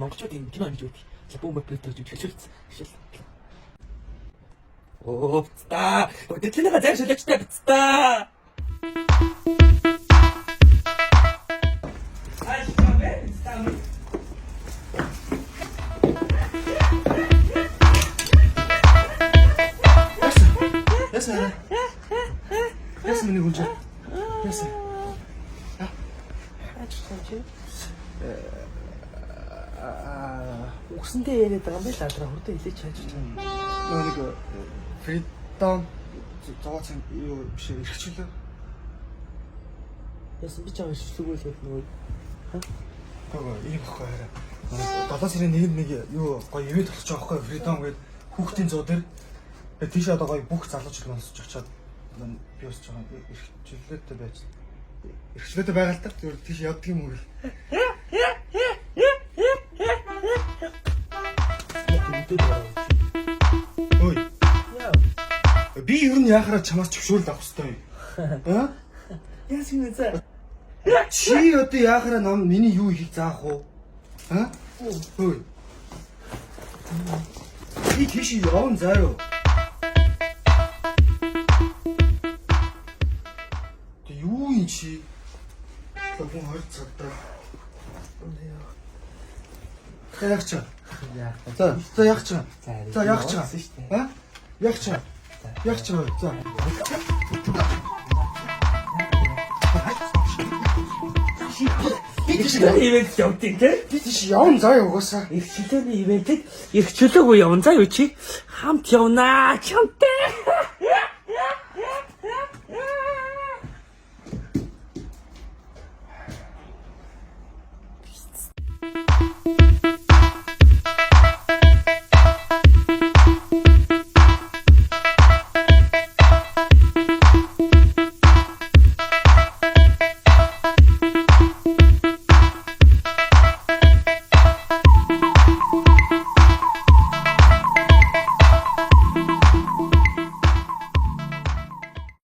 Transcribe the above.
монголчуудын кино гэж үүдээ. Бомб плетэж чичүүлсэн. Оо бцаа. Өдөртлөөгөө зайр шүлэгчтэй бцаа. Яасан миний хүнж. Яасан. Үгсэндээ яриад байгаа юм байна л адраа хурдан хэлээч хайж байна. Нэг фридом зооц юу биш эрхчлөө. Яасан би чамд шүлгүүл гэдэг нөгөө Гоо ийм баггүй хараа. 7 сарын 1-нд нэг юу гоё ивент болчих жоох байхгүй фридом гэдэг хүүхдийн зоо дээр тийш одоо гоё бүх залуучууд сонсож очиад би бас жоохон эрхчлөөтэй байж. Эрхчлөөтэй байгаа л та зүгээр тийш явдаг юм уу гэл. Ой. Би ер нь яхаараа чамаас зөвшөөрөл авах хэрэгтэй юм. Аа? яасан юм заа. Чи одоо яхаараа нам миний юу хийх заах уу? Аа? Ой. Би тийш явна заа юу? Юу юм чи? Тэгвэл 20 цагтаа. Яах ч. За яах ч. За яах ч. Аа? Яах ч. Яах ч. За. Би тийш ивент явдیں۔ Би тийш явна заа угаасаа. Их чөлөөний ивентэд их чөлөөгүй явна заа юу чи хамт явнаа чамтай.